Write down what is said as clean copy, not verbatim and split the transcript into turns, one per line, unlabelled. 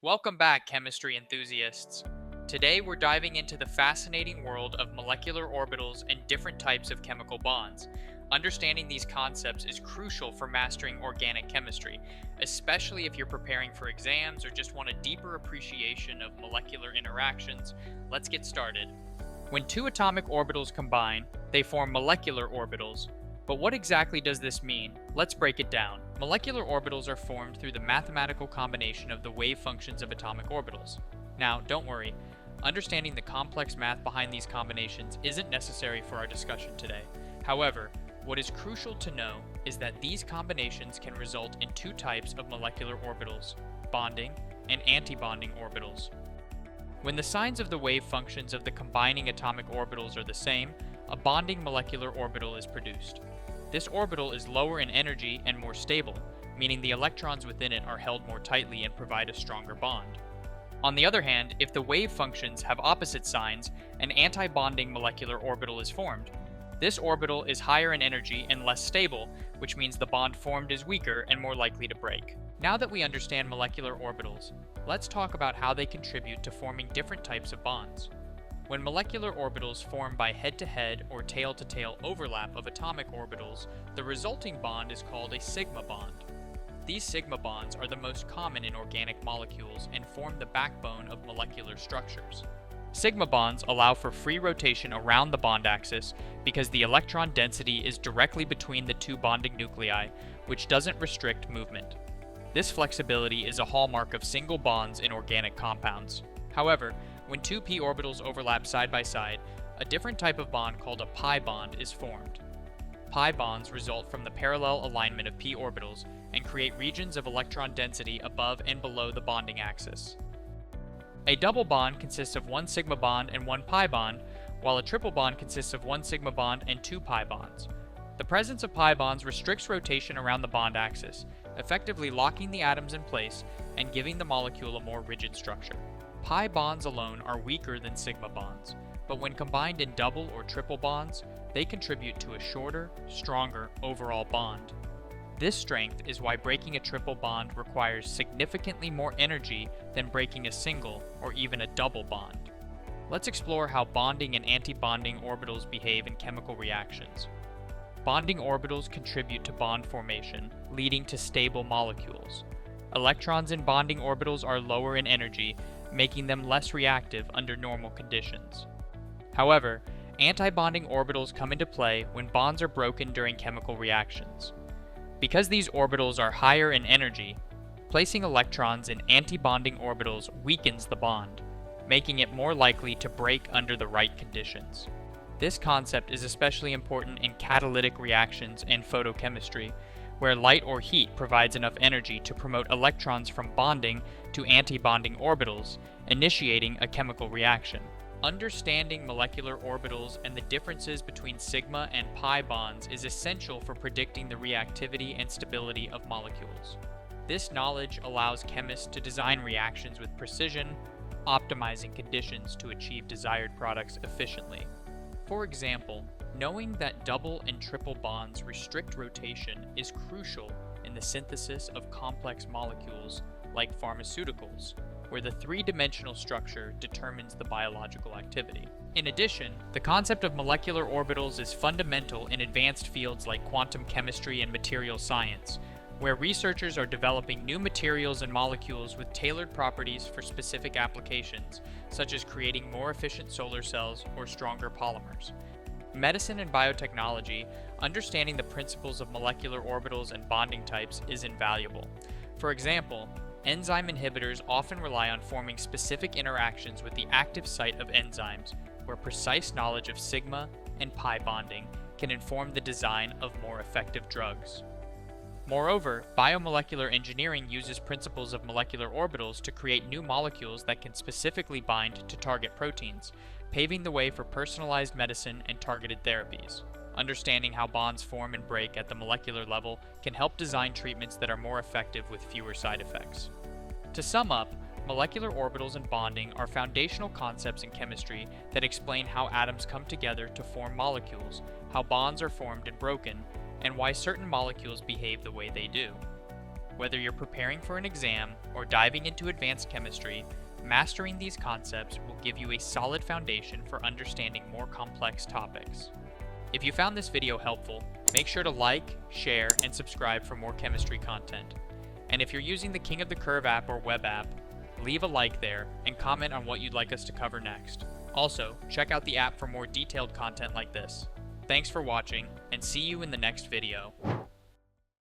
Welcome back, chemistry enthusiasts. Today we're diving into the fascinating world of molecular orbitals and different types of chemical bonds. Understanding these concepts is crucial for mastering organic chemistry, especially if you're preparing for exams or just want a deeper appreciation of molecular interactions. Let's get started. When two atomic orbitals combine, they form molecular orbitals. But what exactly does this mean? Let's break it down. Molecular orbitals are formed through the mathematical combination of the wave functions of atomic orbitals. Now, don't worry, understanding the complex math behind these combinations isn't necessary for our discussion today. However, what is crucial to know is that these combinations can result in two types of molecular orbitals, bonding and antibonding orbitals. When the signs of the wave functions of the combining atomic orbitals are the same, a bonding molecular orbital is produced. This orbital is lower in energy and more stable, meaning the electrons within it are held more tightly and provide a stronger bond. On the other hand, if the wave functions have opposite signs, an anti-bonding molecular orbital is formed. This orbital is higher in energy and less stable, which means the bond formed is weaker and more likely to break. Now that we understand molecular orbitals, let's talk about how they contribute to forming different types of bonds. When molecular orbitals form by head-to-head or tail-to-tail overlap of atomic orbitals, the resulting bond is called a sigma bond. These sigma bonds are the most common in organic molecules and form the backbone of molecular structures. Sigma bonds allow for free rotation around the bond axis because the electron density is directly between the two bonding nuclei, which doesn't restrict movement. This flexibility is a hallmark of single bonds in organic compounds. However, when two p orbitals overlap side by side, a different type of bond called a pi bond is formed. Pi bonds result from the parallel alignment of p orbitals and create regions of electron density above and below the bonding axis. A double bond consists of one sigma bond and one pi bond, while a triple bond consists of one sigma bond and two pi bonds. The presence of pi bonds restricts rotation around the bond axis, effectively locking the atoms in place and giving the molecule a more rigid structure. Pi bonds alone are weaker than sigma bonds, but when combined in double or triple bonds, they contribute to a shorter, stronger overall bond. This strength is why breaking a triple bond requires significantly more energy than breaking a single or even a double bond. Let's explore how bonding and antibonding orbitals behave in chemical reactions. Bonding orbitals contribute to bond formation, leading to stable molecules. Electrons in bonding orbitals are lower in energy, making them less reactive under normal conditions. However, antibonding orbitals come into play when bonds are broken during chemical reactions. Because these orbitals are higher in energy, placing electrons in antibonding orbitals weakens the bond, making it more likely to break under the right conditions. This concept is especially important in catalytic reactions and photochemistry, where light or heat provides enough energy to promote electrons from bonding to antibonding orbitals, initiating a chemical reaction. Understanding molecular orbitals and the differences between sigma and pi bonds is essential for predicting the reactivity and stability of molecules. This knowledge allows chemists to design reactions with precision, optimizing conditions to achieve desired products efficiently. For example, knowing that double and triple bonds restrict rotation is crucial in the synthesis of complex molecules like pharmaceuticals, where the three-dimensional structure determines the biological activity. In addition, the concept of molecular orbitals is fundamental in advanced fields like quantum chemistry and material science, where researchers are developing new materials and molecules with tailored properties for specific applications, such as creating more efficient solar cells or stronger polymers. Medicine and biotechnology, understanding the principles of molecular orbitals and bonding types is invaluable. For example, enzyme inhibitors often rely on forming specific interactions with the active site of enzymes, where precise knowledge of sigma and pi bonding can inform the design of more effective drugs. Moreover, biomolecular engineering uses principles of molecular orbitals to create new molecules that can specifically bind to target proteins, paving the way for personalized medicine and targeted therapies. Understanding how bonds form and break at the molecular level can help design treatments that are more effective with fewer side effects. To sum up, molecular orbitals and bonding are foundational concepts in chemistry that explain how atoms come together to form molecules, how bonds are formed and broken, and why certain molecules behave the way they do. Whether you're preparing for an exam or diving into advanced chemistry, mastering these concepts will give you a solid foundation for understanding more complex topics. If you found this video helpful, make sure to like, share, and subscribe for more chemistry content. And if you're using the King of the Curve app or web app, leave a like there and comment on what you'd like us to cover next. Also, check out the app for more detailed content like this. Thanks for watching, and see you in the next video.